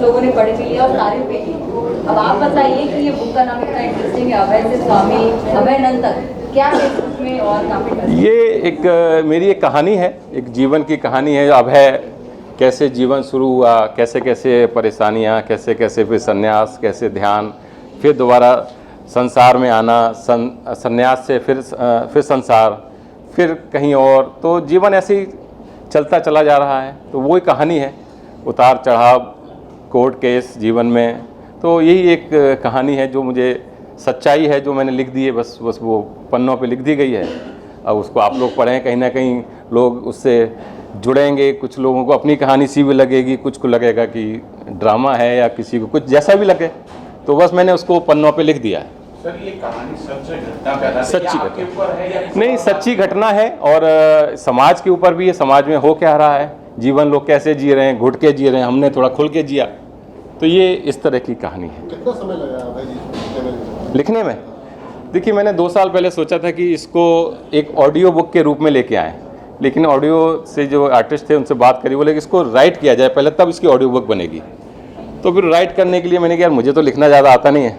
लोगों ने पढ़ भी लिया और तारीफ भी की। अब आप बताइए कि ये बुक का नाम इतना इंटरेस्टिंग है, अभय से स्वामी अभयानंद तक, क्या है इसमें और काफी? ये एक मेरी एक कहानी है, एक जीवन की कहानी है। अभय कैसे जीवन शुरू हुआ, कैसे कैसे परेशानियाँ, कैसे कैसे फिर संन्यास, कैसे ध्यान, फिर दोबारा संसार में आना, संन्यास से फिर संसार, फिर कहीं और, तो जीवन ऐसे ही चलता चला जा रहा है। तो वही कहानी है, उतार चढ़ाव, कोर्ट केस जीवन में। तो यही एक कहानी है जो मुझे सच्चाई है, जो मैंने लिख दी है, बस वो पन्नों पे लिख दी गई है। अब उसको आप लोग पढ़ें, कहीं ना कहीं लोग उससे जुड़ेंगे। कुछ लोगों को अपनी कहानी सी भी लगेगी, कुछ को लगेगा कि ड्रामा है, या किसी को कुछ जैसा भी लगे। तो बस मैंने उसको पन्नों पे लिख दिया है। सर, ये कहानी सच घटना पे है? सच्ची आपके ऊपर है या नहीं, सच्ची घटना है, और समाज के ऊपर भी है। समाज में हो क्या रहा है, जीवन लोग कैसे जी रहे हैं, घुट के जी रहे हैं, हमने थोड़ा खुल के जिया। तो ये इस तरह की कहानी है। कितना समय लगा भाई जी लिखने में? देखिए, मैंने 2 साल पहले सोचा था कि इसको एक ऑडियो बुक के रूप में लेके आएँ, लेकिन ऑडियो से जो आर्टिस्ट थे उनसे बात करी, बोले कि इसको राइट किया जाए पहले, तब इसकी ऑडियो बुक बनेगी। तो फिर राइट करने के लिए मैंने कहा यार मुझे तो लिखना ज़्यादा आता नहीं है,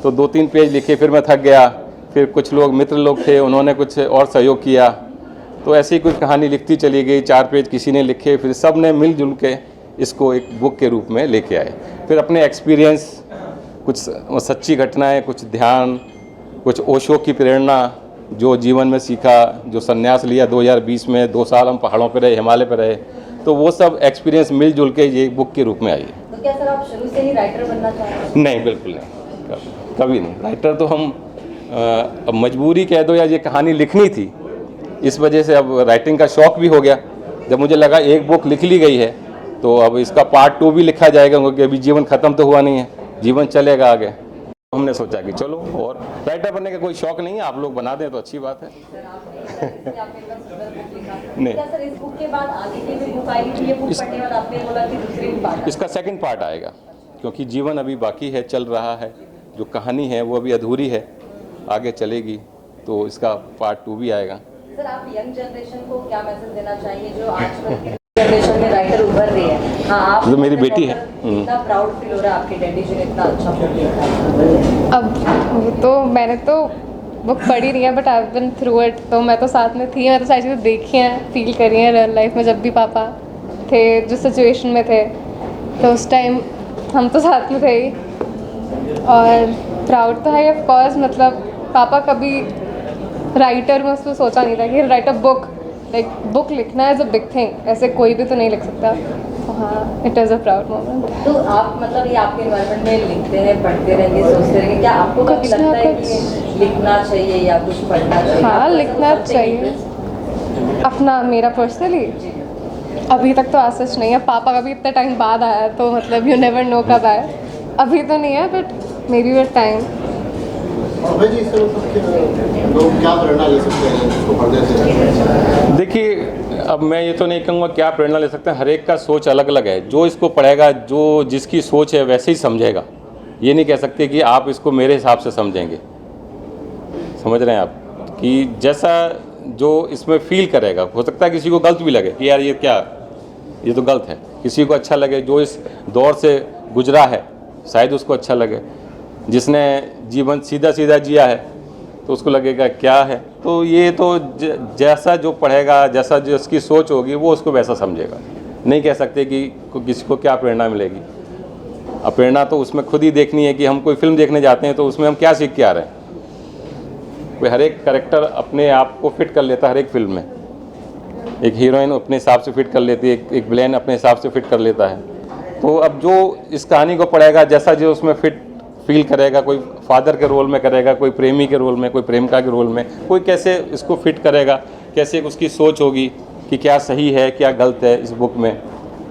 तो 2-3 पेज लिखे, फिर मैं थक गया। फिर कुछ लोग मित्र लोग थे, उन्होंने कुछ और सहयोग किया, तो ऐसी कुछ कहानी लिखती चली गई। 4 पेज किसी ने लिखे, फिर सब ने मिलजुल के इसको एक बुक के रूप में लेके आए। फिर अपने एक्सपीरियंस, कुछ सच्ची घटनाएं, कुछ ध्यान, कुछ ओशो की प्रेरणा जो जीवन में सीखा, जो संन्यास लिया 2020 में, 2 साल हम पहाड़ों पे रहे, हिमालय पे रहे, तो वो सब एक्सपीरियंस मिलजुल के ये बुक के रूप में आई है। तो क्या सर आप शुरू से ही राइटर बनना चाहते हैं? नहीं, बिल्कुल नहीं, कभी नहीं। राइटर तो हम अब मजबूरी कह दो, या ये कहानी लिखनी थी, इस वजह से अब राइटिंग का शौक़ भी हो गया। जब मुझे लगा एक बुक लिख ली गई है, तो अब इसका पार्ट 2 भी लिखा जाएगा, क्योंकि अभी जीवन ख़त्म तो हुआ नहीं है, जीवन चलेगा आगे। हमने सोचा कि चलो, और राइटर बनने का कोई शौक़ नहीं है, आप लोग बना दें तो अच्छी बात है। नहीं, क्या सर इस बुक के बाद आगे की भी बुक आएगी? तो ये बुक पढ़ने वाला आपने बोला कि दूसरी पार्ट, इसका सेकंड पार्ट आएगा, क्योंकि जीवन अभी बाकी है, चल रहा है। जो कहानी है वो अभी अधूरी है, आगे चलेगी, तो इसका पार्ट 2 भी आएगा। सर आप यंग जनरेशन को क्या मैसेज देना चाहिए, जो आजकल की जनरेशन में राइटर उभर रही है? हाँ, आप जो मेरी बेटी है, इतना प्राउड फील हो रहा है, आपके डैडी जी ने इतना अच्छा बुक लिखा। अब तो मैंने तो बुक पढ़ी नहीं है, but I have been through it. तो मैं तो साथ में थी, मैं तो सारी चीज़ें देखी हैं, फील करी हैं रियल लाइफ में। जब भी पापा थे जिस सिचुएशन में थे, तो उस टाइम हम तो साथ में थे ही। और प्राउड तो है ऑफ कोर्स, मतलब पापा कभी राइटर में उसको सोचा नहीं था कि right a book, like book लिखना इज़ अ बिग थिंग, ऐसे कोई भी तो नहीं लिख सकता। तो हाँ, it is a proud moment. तो आप मतलब ये आपके एनवायरनमेंट में लिखते हैं, पढ़ते रहेंगे, सोचते रहेंगे, क्या आपको कभी कुछ ना लगता है कुछ कि लिखना चाहिए या कुछ पढ़ना चाहिए? हाँ, आपको लिखना something चाहिए। अपना मेरा पर्सनली अभी तक तो आज सच नहीं है, पापा का भी इतना टाइम बाद आया, तो मतलब यू नेवर नो कब आए। अभी तो नहीं है, but may be with time. भाई जी, इससे मतलब लोग क्या प्रेरणा ले सकते हैं इसको पढ़ने से? देखिए, अब मैं ये तो नहीं कहूँगा क्या प्रेरणा ले सकते हैं, हर एक का सोच अलग अलग है। जो इसको पढ़ेगा, जो जिसकी सोच है वैसे ही समझेगा। ये नहीं कह सकते कि आप इसको मेरे हिसाब से समझेंगे। समझ रहे हैं आप, कि जैसा जो इसमें फील करेगा, हो सकता है किसी को गलत भी लगे कि यार ये क्या, ये तो गलत है। किसी को अच्छा लगे, जो इस दौर से गुजरा है शायद उसको अच्छा लगे। जिसने जीवन सीधा सीधा जिया है तो उसको लगेगा क्या है। तो ये तो जैसा जो पढ़ेगा, जैसा जिसकी सोच होगी, वो उसको वैसा समझेगा। नहीं कह सकते कि किसी को क्या प्रेरणा मिलेगी। अब प्रेरणा तो उसमें खुद ही देखनी है कि हम कोई फिल्म देखने जाते हैं तो उसमें हम क्या सीख के आ रहे हैं। कोई हर एक कैरेक्टर अपने आप को फिट कर लेता है हर एक फिल्म में। एक हीरोइन अपने हिसाब से फिट कर लेती है, एक विलेन अपने हिसाब से फिट कर लेता है। तो अब जो इस कहानी को पढ़ेगा, जैसा जो उसमें फिट फील करेगा, कोई फादर के रोल में करेगा, कोई प्रेमी के रोल में, कोई प्रेमिका के रोल में, कोई कैसे इसको फिट करेगा, कैसे उसकी सोच होगी कि क्या सही है क्या गलत है इस बुक में,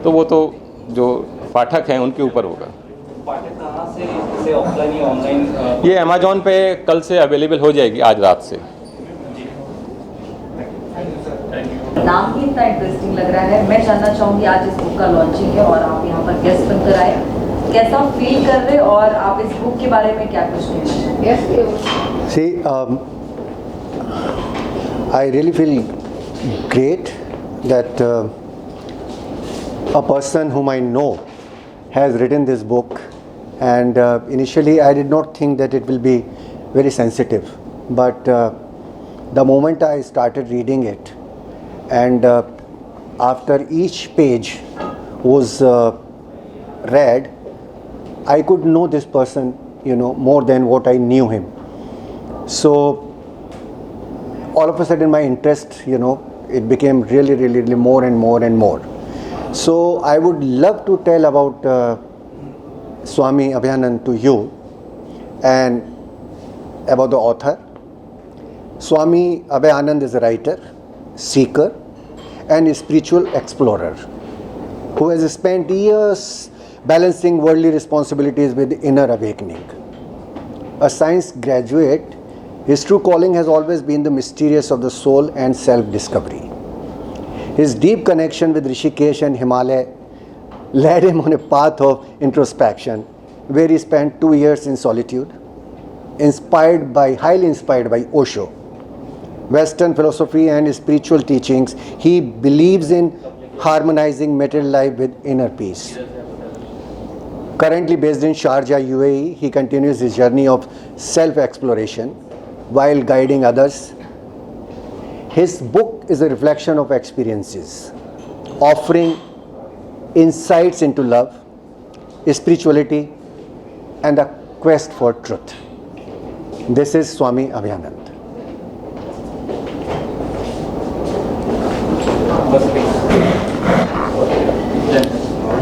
तो वो तो जो पाठक हैं उनके ऊपर होगा। से इसे ऑफलाइन या ऑनलाइन? ये अमेजोन पे कल से अवेलेबल हो जाएगी, आज रात से। नाम ही इतना इंटरेस्टिंग लग रहा है। मैं जानना चाहूँगी, आज इस बुक का लॉन्चिंग है और आप यहाँ पर गेस्ट बनकर आए, कैसा फील कर रहे और आप इस बुक के बारे में क्या कुछ कहना चाहेंगे? See, I really feel great that a person whom I know has written this book, and initially I did not think that it will be very sensitive, but the moment I started reading it, and after each page was read, I could know this person, more than what I knew him. So all of a sudden my interest, it became really more and more and more. So I would love to tell about Swami Abhayanand to you and about the author. Swami Abhayanand is a writer, seeker and a spiritual explorer who has spent years balancing worldly responsibilities with inner awakening. A science graduate, his true calling has always been the mysterious of the soul and self-discovery. His deep connection with Rishikesh and Himalaya led him on a path of introspection, where he spent 2 years in solitude, highly inspired by Osho, Western philosophy and spiritual teachings. He believes in harmonizing material life with inner peace. Currently based in Sharjah, UAE, he continues his journey of self-exploration while guiding others. His book is a reflection of experiences, offering insights into love, spirituality, and the quest for truth. This is Swami Abhayanand.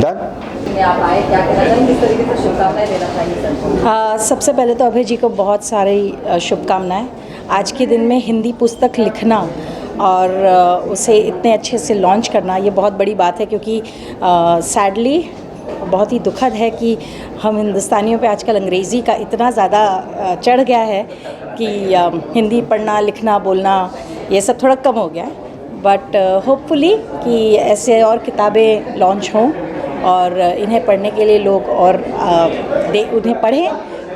Done? में आप आए, क्या कहना चाहेंगे, किस तरीके से शुभकामनाएं देना चाहिए सबको? सबसे पहले तो अभय जी को बहुत सारी शुभकामनाएं। आज के दिन में हिंदी पुस्तक लिखना और उसे इतने अच्छे से लॉन्च करना, ये बहुत बड़ी बात है, क्योंकि सैडली बहुत ही दुखद है कि हम हिंदुस्तानियों पे आजकल अंग्रेज़ी का इतना ज़्यादा चढ़ गया है कि हिंदी पढ़ना, लिखना, बोलना ये सब थोड़ा कम हो गया है। बट होपफुली कि ऐसे और किताबें लॉन्च हों और इन्हें पढ़ने के लिए लोग और उन्हें पढ़ें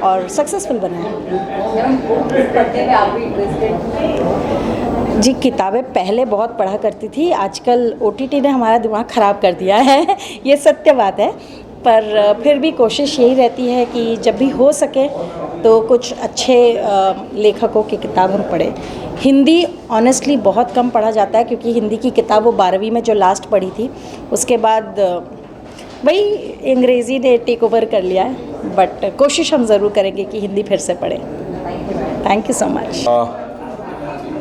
और सक्सेसफुल बनाएं। पढ़ने में आप भी इंटरेस्टेड? जी, किताबें पहले बहुत पढ़ा करती थी, आजकल OTT ने हमारा दिमाग ख़राब कर दिया है ये सत्य बात है। पर फिर भी कोशिश यही रहती है कि जब भी हो सके तो कुछ अच्छे लेखकों की किताब हम पढ़ें। हिंदी ऑनेस्टली बहुत कम पढ़ा जाता है, क्योंकि हिंदी की किताब वो 12वीं में जो लास्ट पढ़ी थी, उसके बाद वही अंग्रेज़ी ने टेक ओवर कर लिया है। बट कोशिश हम ज़रूर करेंगे कि हिंदी फिर से पढ़ें। Thank you so much.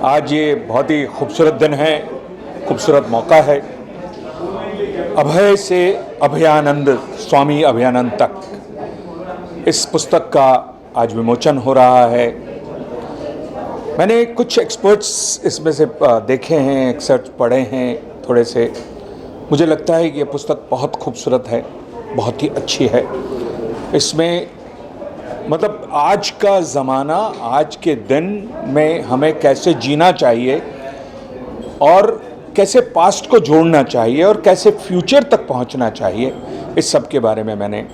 आज ये बहुत ही खूबसूरत दिन है, खूबसूरत मौका है। अभय से अभयानंद, स्वामी अभयानंद तक इस पुस्तक का आज विमोचन हो रहा है। मैंने कुछ एक्सपर्ट्स इसमें से देखे हैं, एक्सर्ट पढ़े हैं थोड़े से। मुझे लगता है कि ये पुस्तक बहुत खूबसूरत है, बहुत ही अच्छी है। इसमें मतलब आज का ज़माना, आज के दिन में हमें कैसे जीना चाहिए और कैसे पास्ट को जोड़ना चाहिए और कैसे फ्यूचर तक पहुंचना चाहिए, इस सब के बारे में मैंने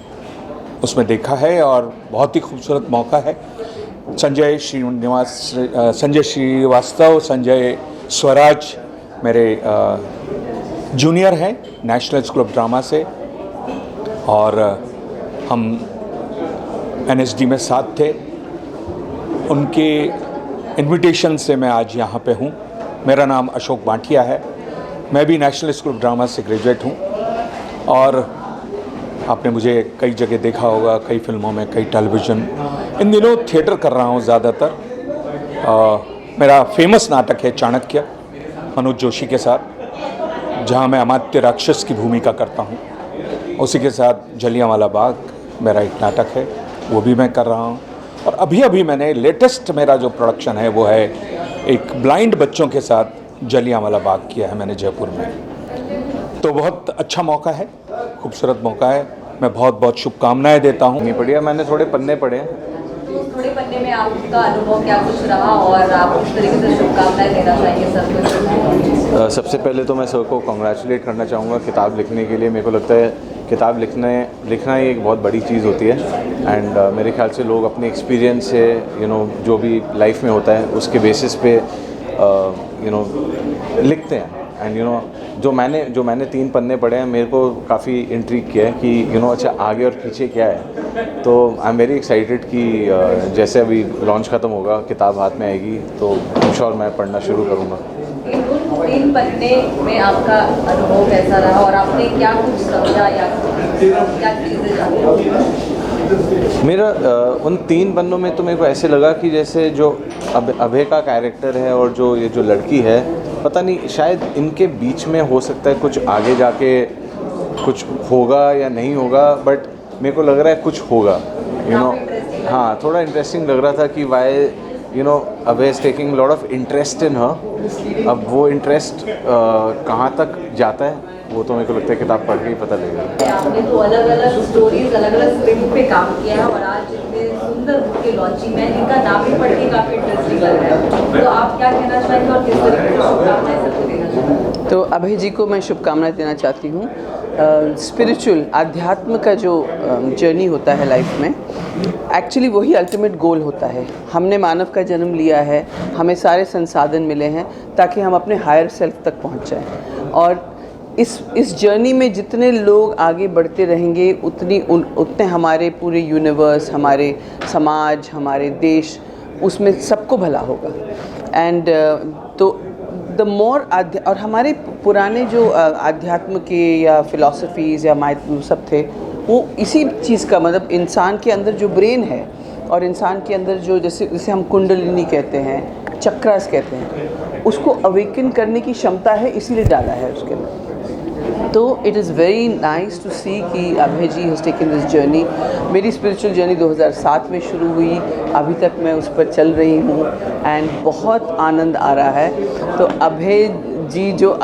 उसमें देखा है और बहुत ही खूबसूरत मौका है। संजय श्रीवास्तव, संजय स्वराज मेरे जूनियर हैं नेशनल स्कूल ऑफ ड्रामा से, और हम NSD में साथ थे। उनके इनविटेशन से मैं आज यहाँ पे हूँ। मेरा नाम अशोक बांटिया है, मैं भी नेशनल स्कूल ऑफ ड्रामा से ग्रेजुएट हूँ, और आपने मुझे कई जगह देखा होगा, कई फिल्मों में, कई टेलीविज़न। इन दिनों थिएटर कर रहा हूँ ज़्यादातर। मेरा फेमस नाटक है चाणक्य, मनोज जोशी के साथ, जहाँ मैं अमात्य राक्षस की भूमिका करता हूँ। उसी के साथ जलियांवाला बाग मेरा एक नाटक है, वो भी मैं कर रहा हूँ। और अभी मैंने लेटेस्ट मेरा जो प्रोडक्शन है वो है एक ब्लाइंड बच्चों के साथ जलियांवाला बाग किया है मैंने जयपुर में। तो बहुत अच्छा मौका है, खूबसूरत मौका है। मैं बहुत बहुत शुभकामनाएं देता हूँ। नहीं पढ़ी है, मैंने थोड़े पन्ने पढ़े हैं। तो उस थोड़े पन्ने में आपका अनुभव क्या कुछ रहा और आप किस तरीके से शुभकामनाएं देना चाहेंगे सर को? सबसे पहले तो मैं सर को कॉन्ग्रेचुलेट करना चाहूँगा किताब लिखने के लिए। मेरे को लगता है किताब लिखना ही एक बहुत बड़ी चीज़ होती है एंड मेरे ख्याल से लोग अपने एक्सपीरियंस से जो भी लाइफ में होता है उसके बेसिस पे लिखते हैं एंड जो मैंने 3 पन्ने पढ़े हैं मेरे को काफ़ी इंट्रीग किया है कि अच्छा आगे और पीछे क्या है। तो आई एम वेरी एक्साइटेड कि जैसे अभी लॉन्च ख़त्म होगा किताब हाथ में आएगी तो आई एम श्योर मैं पढ़ना शुरू करूँगा। इन 3 पन्ने में आपका अनुभव कैसा रहा और आपने क्या कुछ समझा या क्या चीज़ें जानी? मेरा उन 3 पन्नों में तो मेरे को ऐसे लगा कि जैसे जो अभय का कैरेक्टर है और ये जो लड़की है, पता नहीं शायद इनके बीच में हो सकता है कुछ आगे जाके कुछ होगा या नहीं होगा, बट मेरे को लग रहा है कुछ होगा। हाँ, थोड़ा इंटरेस्टिंग लग रहा था कि why Abhay is taking lot of interest in her. अब वो इंटरेस्ट कहाँ तक जाता है वो तो मेरे को लगता है किताब पढ़ के ही पता लगेगा। आपने तो अलग-अलग स्टोरीज, अलग-अलग स्क्रिप्ट पे काम किया है और आज इतने सुंदर बुक के लॉन्चिंग में इनका नाम भी पढ़ के काफ़ी इंटरेस्टिंग लग रहा है। तो आप क्या कहना चाहेंगे और किस तरीके की शुभकामनाएं सबको देना चाहेंगे? तो अभय जी को मैं शुभकामनाएं देना चाहती हूँ। स्पिरिचुअल आध्यात्म का जो जर्नी होता है लाइफ में, एक्चुअली वही अल्टीमेट गोल होता है। हमने मानव का जन्म लिया है, हमें सारे संसाधन मिले हैं ताकि हम अपने हायर सेल्फ तक पहुँच जाएँ और इस जर्नी में जितने लोग आगे बढ़ते रहेंगे उतने हमारे पूरे यूनिवर्स, हमारे समाज, हमारे देश, उसमें सबको भला होगा। एंड तो द मोर और हमारे पुराने जो आध्यात्म के या फिलॉसफीज़ या सब थे वो इसी चीज़ का मतलब इंसान के अंदर जो ब्रेन है और इंसान के अंदर जो जैसे हम कुंडलिनी कहते हैं, चक्रास कहते हैं, उसको अवेकन करने की क्षमता है, इसीलिए डाला है उसके अंदर। तो it is very nice to see कि Abhay ji has taken this journey. मेरी स्पिरिचुअल जर्नी 2007 में शुरू हुई, अभी तक मैं उस पर चल रही हूँ एंड बहुत आनंद आ रहा है। तो अभय जी जो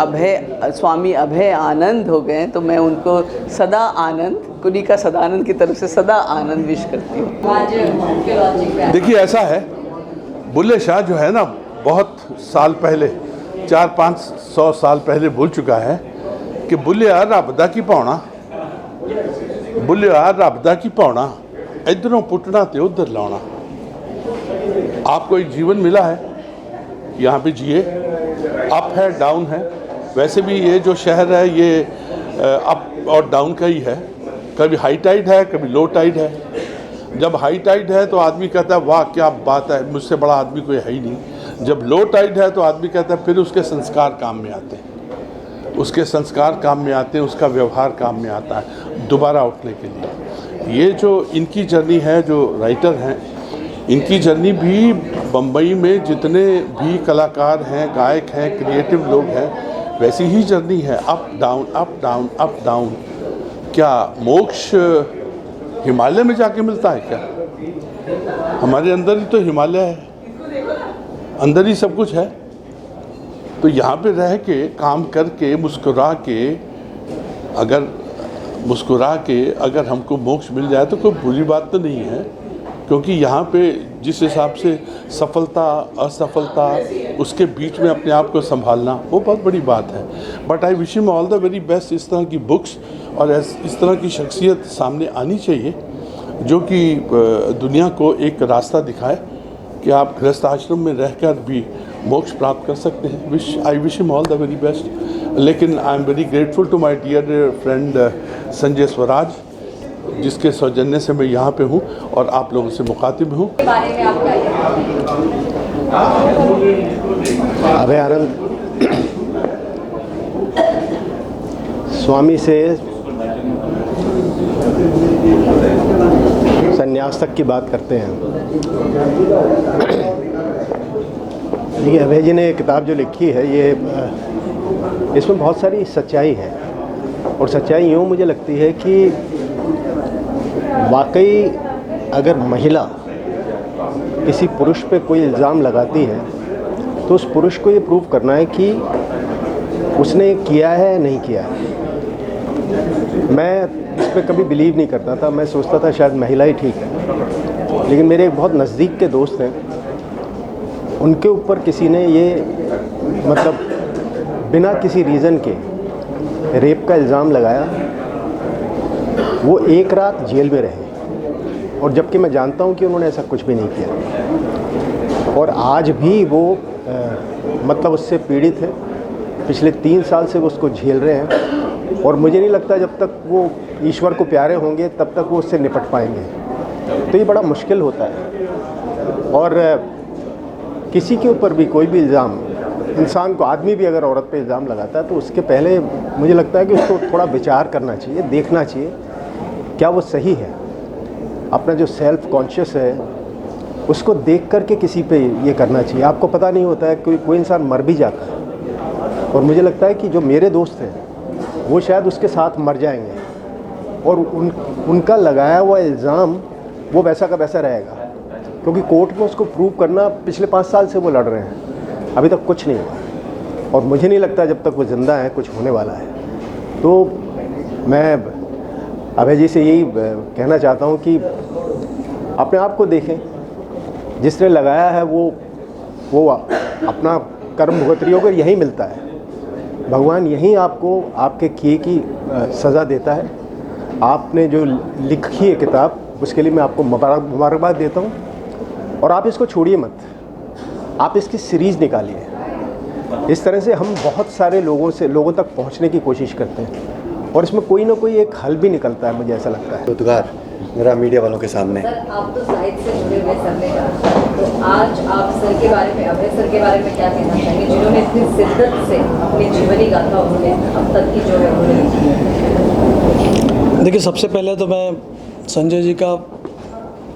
स्वामी अभय आनंद हो गए, तो मैं उनको सदा आनंद, कुलिका सदानंद की तरफ से सदा आनंद विश करती हूँ। देखिए ऐसा है, बुल्ले शाह जो है ना बहुत साल पहले 400-500 साल पहले बोल चुका है कि बुल्लिया रबदा की पाउना इधरों पुटना ते उधर लाना। आपको एक जीवन मिला है, यहाँ पे जिए, अप है डाउन है। वैसे भी ये जो शहर है ये अप और डाउन का ही है, कभी हाई टाइड है कभी लो टाइड है। जब हाई टाइड है तो आदमी कहता है वाह क्या बात है, मुझसे बड़ा आदमी कोई है ही नहीं। जब लो टाइड है तो आदमी कहता है फिर उसके संस्कार काम में आते हैं, उसके संस्कार काम में आते हैं, उसका व्यवहार काम में आता है दोबारा उठने के लिए। ये जो इनकी जर्नी है, जो राइटर हैं, इनकी जर्नी भी बम्बई में जितने भी कलाकार हैं, गायक हैं, क्रिएटिव लोग हैं, वैसी ही जर्नी है, up down up down up down. क्या मोक्ष हिमालय में जाके मिलता है क्या? हमारे अंदर ही तो हिमालय है, अंदर ही सब कुछ है। तो यहाँ पे रह के काम करके मुस्कुरा के अगर हमको मोक्ष मिल जाए तो कोई बुरी बात तो नहीं है, क्योंकि यहाँ पे जिस हिसाब से सफलता असफलता उसके बीच में अपने आप को संभालना वो बहुत बड़ी बात है। But I wish him all the very best. इस तरह की बुक्स और इस तरह की शख्सियत सामने आनी चाहिए जो कि दुनिया को एक रास्ता दिखाए कि आप गृहस्थ आश्रम में रहकर भी मोक्ष प्राप्त कर सकते हैं। I wish him all the very best. लेकिन I am very grateful to my dear friend Sanjay Swaraj, जिसके सौजन्य से मैं यहाँ पे हूँ और आप लोगों से मुखातिब हूँ। अभय आनंद स्वामी से संन्यास तक की बात करते हैं। देखिए अभय जी ने किताब जो लिखी है ये इसमें बहुत सारी सच्चाई है, और सच्चाई यूँ मुझे लगती है कि वाकई अगर महिला किसी पुरुष पे कोई इल्ज़ाम लगाती है तो उस पुरुष को ये प्रूव करना है कि उसने किया है नहीं किया है। मैं इस पर कभी बिलीव नहीं करता था। मैं सोचता था शायद महिला ही ठीक है, लेकिन मेरे एक बहुत नज़दीक के दोस्त हैं, उनके ऊपर किसी ने ये मतलब बिना किसी रीज़न के रेप का इल्ज़ाम लगाया। वो एक रात जेल में रहे, और जबकि मैं जानता हूँ कि उन्होंने ऐसा कुछ भी नहीं किया, और आज भी वो मतलब उससे पीड़ित है। पिछले 3 साल से वो उसको झेल रहे हैं, और मुझे नहीं लगता जब तक वो ईश्वर को प्यारे होंगे तब तक वो उससे निपट पाएंगे। तो ये बड़ा मुश्किल होता है, और किसी के ऊपर भी कोई भी इल्ज़ाम, इंसान को, आदमी भी अगर औरत पे इल्ज़ाम लगाता है तो उसके पहले मुझे लगता है कि उसको थोड़ा विचार करना चाहिए, देखना चाहिए क्या वो सही है। अपना जो सेल्फ कॉन्शियस है उसको देख करके किसी पे ये करना चाहिए। आपको पता नहीं होता है, कोई इंसान मर भी जाता है, और मुझे लगता है कि जो मेरे दोस्त हैं वो शायद उसके साथ मर जाएंगे, और उनका लगाया हुआ इल्ज़ाम वो वैसा का वैसा रहेगा, क्योंकि कोर्ट में उसको प्रूव करना, पिछले 5 साल से वो लड़ रहे हैं, अभी तक कुछ नहीं हुआ, और मुझे नहीं लगता जब तक वो ज़िंदा है कुछ होने वाला है। तो मैं अभय जी से यही कहना चाहता हूँ कि अपने आप को देखें, जिसने लगाया है वो अपना कर्म भुगत रही होकर यही मिलता है। भगवान यहीं आपको आपके किए की सज़ा देता है। आपने जो लिखी है किताब, उसके लिए मैं आपको मुबारकबाद देता हूँ, और आप इसको छोड़िए मत, आप इसकी सीरीज़ निकालिए। इस तरह से हम बहुत सारे लोगों तक पहुँचने की कोशिश करते हैं, और इसमें कोई ना कोई एक हल भी निकलता है, मुझे ऐसा लगता है। रोजगार मेरा मीडिया वालों के सामने। सर, आप तो साहित्य से जुड़े हुए सर ने कहा, तो आज आप सर के बारे में, अभय सर के बारे में क्या कहना चाहेंगे, जिन्होंने इतनी शिद्दत से अपनी जीवनी गाथा उन्होंने अब तक की जो है उन्होंने। देखिए, सबसे पहले तो मैं संजय जी का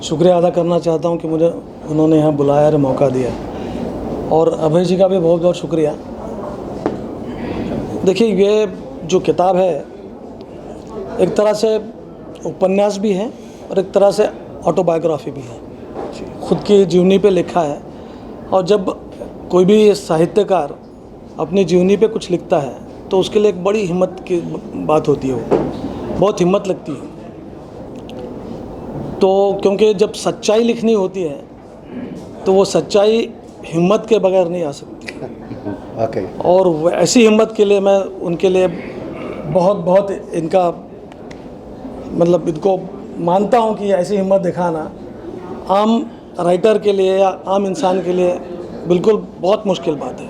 शुक्रिया अदा करना चाहता हूं कि मुझे उन्होंने यहाँ बुलाया और मौका दिया, और अभय जी का भी बहुत बहुत शुक्रिया। देखिए, ये जो किताब है एक तरह से उपन्यास भी है और एक तरह से ऑटोबायोग्राफी भी है, खुद की जीवनी पे लिखा है। और जब कोई भी साहित्यकार अपनी जीवनी पे कुछ लिखता है तो उसके लिए एक बड़ी हिम्मत की बात होती है, वो बहुत हिम्मत लगती है। तो क्योंकि जब सच्चाई लिखनी होती है तो वो सच्चाई हिम्मत के बगैर नहीं आ सकती। और ऐसी हिम्मत के लिए मैं उनके लिए बहुत बहुत इनका मतलब इनको मानता हूँ कि ऐसी हिम्मत दिखाना आम राइटर के लिए या आम इंसान के लिए बिल्कुल बहुत मुश्किल बात है,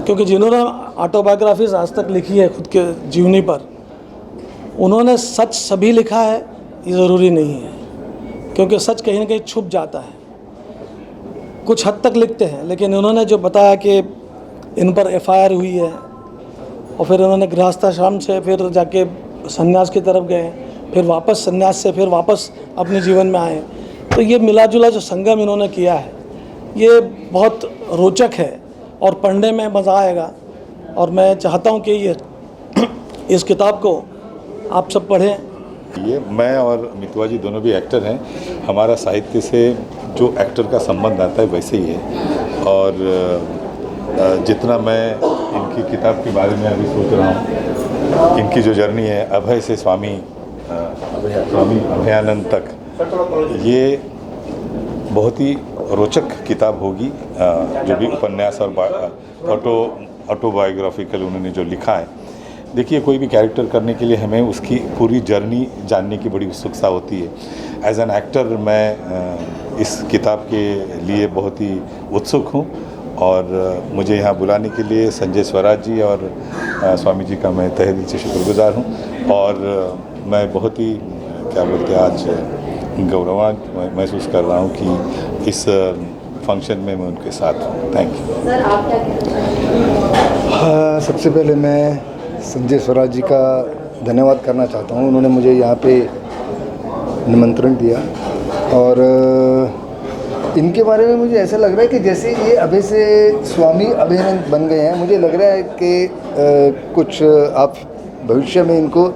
क्योंकि जिन्होंने ऑटोबायोग्राफीज आज तक लिखी है खुद के जीवनी पर, उन्होंने सच सभी लिखा है ये ज़रूरी नहीं है, क्योंकि सच कहीं ना कहीं छुप जाता है। कुछ हद तक लिखते हैं, लेकिन उन्होंने जो बताया कि इन पर FIR हुई है, और फिर उन्होंने गृहस्थाश्रम से फिर जाके सन्यास की तरफ गए, फिर वापस सन्यास से फिर वापस अपने जीवन में आए, तो ये मिला जुला जो संगम इन्होंने किया है ये बहुत रोचक है और पढ़ने में मज़ा आएगा। और मैं चाहता हूँ कि ये इस किताब को आप सब पढ़ें। ये मैं और मितवा जी दोनों भी एक्टर हैं, हमारा साहित्य से जो एक्टर का संबंध आता है वैसे ही है। और जितना मैं इनकी किताब के बारे में अभी सोच रहा हूँ, इनकी जो जर्नी है अभय से स्वामी अभयानंद तक, ये बहुत ही रोचक किताब होगी। जो भी उपन्यास और ऑटोबायोग्राफिकल उन्होंने जो लिखा है, देखिए कोई भी कैरेक्टर करने के लिए हमें उसकी पूरी जर्नी जानने की बड़ी उत्सुकता होती है। एज एन एक्टर मैं इस किताब के लिए बहुत ही उत्सुक हूँ, और मुझे यहाँ बुलाने के लिए संजय स्वराज जी और स्वामी जी का मैं तहे दिल से शुक्रगुजार हूँ। और मैं बहुत ही क्या बोलते हैं आज गौरवान्वित महसूस कर रहा हूँ कि इस फंक्शन में मैं उनके साथ हूँ। Thank you. सर, आप क्या कहना चाहेंगे? सबसे पहले मैं संजय स्वराज जी का धन्यवाद करना चाहता हूँ। उन्होंने मुझे यहाँ पे निमंत्रण दिया, और इनके बारे में मुझे ऐसा लग रहा है कि जैसे ये अभय से स्वामी अभयानंद बन गए हैं। मुझे लग रहा है कि कुछ आप भविष्य में इनको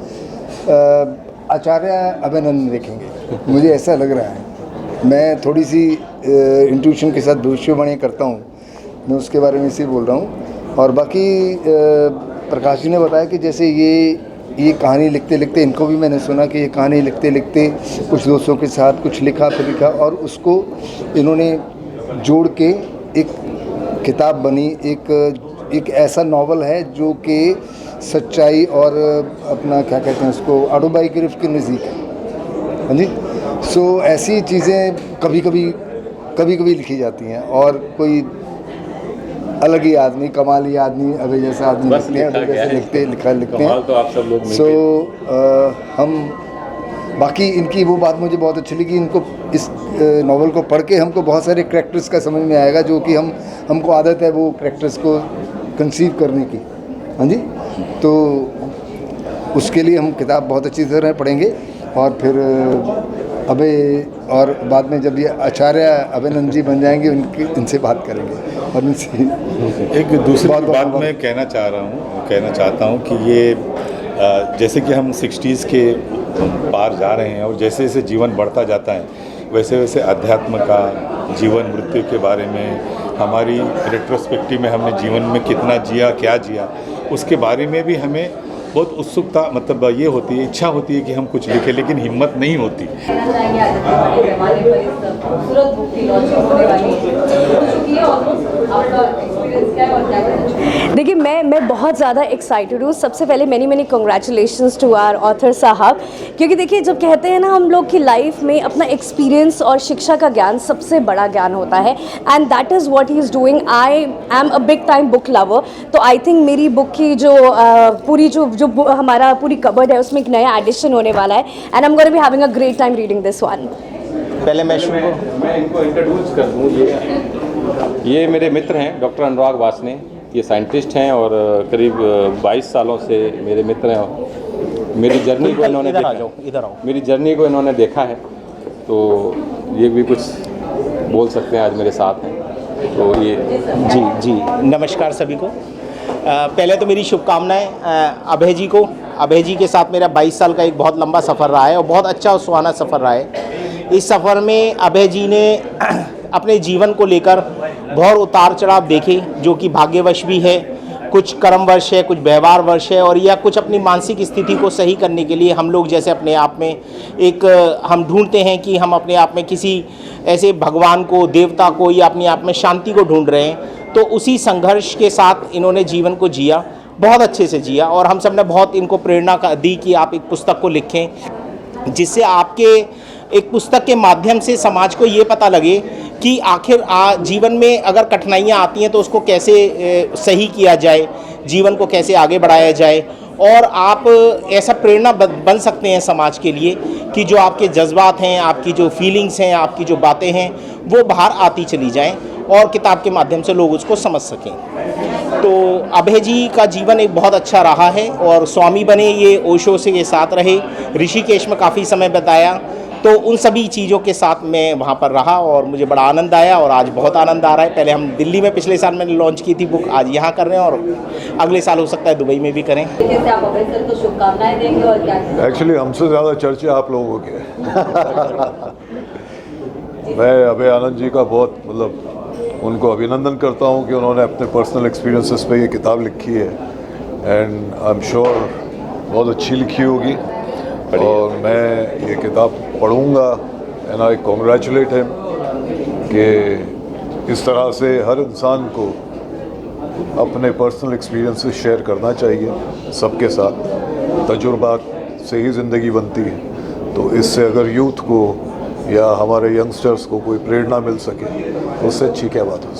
आचार्य अभयानंद देखेंगे, मुझे ऐसा लग रहा है। मैं थोड़ी सी इंट्यूशन के साथ भविष्यवाणी करता हूँ, मैं उसके बारे में इसे बोल रहा हूँ। और बाकी प्रकाश जी ने बताया कि जैसे ये ये कहानी लिखते लिखते इनको भी मैंने सुना कि ये कहानी लिखते लिखते कुछ दोस्तों के साथ कुछ लिखा फिर लिखा और उसको इन्होंने जोड़ के एक किताब बनी। एक ऐसा नावल है जो कि सच्चाई और अपना क्या कहते हैं उसको ऑटोबायोग्राफी के नज़दीक है। हाँ जी। सो ऐसी चीज़ें कभी कभी लिखी जाती हैं और कोई अलग ही आदमी, कमाली आदमी, अभी जैसा आदमी लिखते हैं जैसे लिखते हैं तो आप सब लोग सो हम बाकी इनकी वो बात मुझे बहुत अच्छी लगी। इनको इस नावल को पढ़ के हमको बहुत सारे कैरेक्टर्स का समझ में आएगा जो कि हमको आदत है वो कैरेक्टर्स को कंसीव करने की। हाँ जी। तो उसके लिए हम किताब बहुत अच्छी तरह पढ़ेंगे और फिर अबे और बाद में जब ये आचार्य अभिनंदन जी बन जाएंगे इनसे बात करेंगे और इनसे एक दूसरी बात मैं कहना चाहता हूँ कि ये जैसे कि हम 60s के पार जा रहे हैं और जैसे जैसे जीवन बढ़ता जाता है वैसे वैसे अध्यात्म का जीवन मृत्यु के बारे में हमारी रेट्रोस्पेक्टिव में हमने जीवन में कितना जिया क्या जिया उसके बारे में भी हमें बहुत उत्सुकता मतलब ये होती है, इच्छा होती है कि हम कुछ लिखें लेकिन हिम्मत नहीं होती। कहना चाहेंगे आज इतने बड़े पैमाने पर इस खूबसूरत बुक की लॉन्चिंग होने वाली हो चुकी है ऑलमोस्ट, आपका एक्सपीरियंस क्या है और क्या कहना चाहिए? देखिए मैं बहुत ज़्यादा एक्साइटेड हूँ। सबसे पहले many congratulations to our author साहब, क्योंकि देखिए जब कहते हैं ना हम लोग की लाइफ में अपना एक्सपीरियंस और शिक्षा का ज्ञान सबसे बड़ा ज्ञान होता है and that is what he is doing. I am a big time book lover, तो आई थिंक मेरी बुक की जो पूरी जो हमारा पूरी कबर्ड है उसमें एक नया एडिशन होने वाला है and I am going to be having a great time reading this one. पहले मैं इनको इंट्रोड्यूस कर दूँ। ये मेरे मित्र हैं डॉक्टर अनुराग वासने, ये साइंटिस्ट हैं और करीब 22 सालों से मेरे मित्र हैं। मेरी जर्नी को इन्होंने मेरी जर्नी को इन्होंने देखा है, तो ये भी कुछ बोल सकते हैं, आज मेरे साथ हैं। तो ये जी नमस्कार सभी को। पहले तो मेरी शुभकामनाएं अभय जी को। अभय जी के साथ मेरा 22 साल का एक बहुत लंबा सफ़र रहा है और बहुत अच्छा और सुहाना सफ़र रहा है। इस सफ़र में अभय जी ने अपने जीवन को लेकर बहुत उतार चढ़ाव देखे, जो कि भाग्यवश भी है, कुछ कर्मवश है, कुछ व्यवहारवश है, और या कुछ अपनी मानसिक स्थिति को सही करने के लिए हम लोग जैसे अपने आप में एक हम ढूंढते हैं कि हम अपने आप में किसी ऐसे भगवान को, देवता को या अपने आप में शांति को ढूंढ रहे हैं। तो उसी संघर्ष के साथ इन्होंने जीवन को जिया, बहुत अच्छे से जिया, और हम सब ने बहुत इनको प्रेरणा दी कि आप एक पुस्तक को लिखें जिससे आपके एक पुस्तक के माध्यम से समाज को ये पता लगे कि आखिर जीवन में अगर कठिनाइयाँ आती हैं तो उसको कैसे सही किया जाए, जीवन को कैसे आगे बढ़ाया जाए, और आप ऐसा प्रेरणा बन सकते हैं समाज के लिए कि जो आपके जज्बात हैं, आपकी जो फीलिंग्स हैं, आपकी जो बातें हैं वो बाहर आती चली जाएं और किताब के माध्यम से लोग उसको समझ सकें। तो अभय जी का जीवन एक बहुत अच्छा रहा है और स्वामी बने, ये ओशो से के साथ रहे, ऋषिकेश में काफ़ी समय बिताया, तो उन सभी चीज़ों के साथ मैं वहाँ पर रहा और मुझे बड़ा आनंद आया और आज बहुत आनंद आ रहा है। पहले हम दिल्ली में पिछले साल मैंने लॉन्च की थी बुक, आज यहाँ कर रहे हैं और अगले साल हो सकता है दुबई में भी करें। जैसे आप अभय सर को शुभकामनाएं देंगे और क्या? एक्चुअली हमसे ज़्यादा चर्चा आप लोगों के मैं अभय आनंद जी का बहुत उनको अभिनंदन करता हूँ कि उन्होंने अपने पर्सनल एक्सपीरियंसेस पे ये किताब लिखी है एंड आई एम श्योर बहुत अच्छी लिखी होगी और मैं ये किताब पढ़ूँगा एंड आई कॉन्ग्रेचुलेट हिम कि इस तरह से हर इंसान को अपने पर्सनल एक्सपीरियंसेस शेयर करना चाहिए सबके साथ। तजुर्बात से ही ज़िंदगी बनती है, तो इससे अगर यूथ को या हमारे यंगस्टर्स को कोई प्रेरणा मिल सके तो उससे अच्छी क्या बात हो।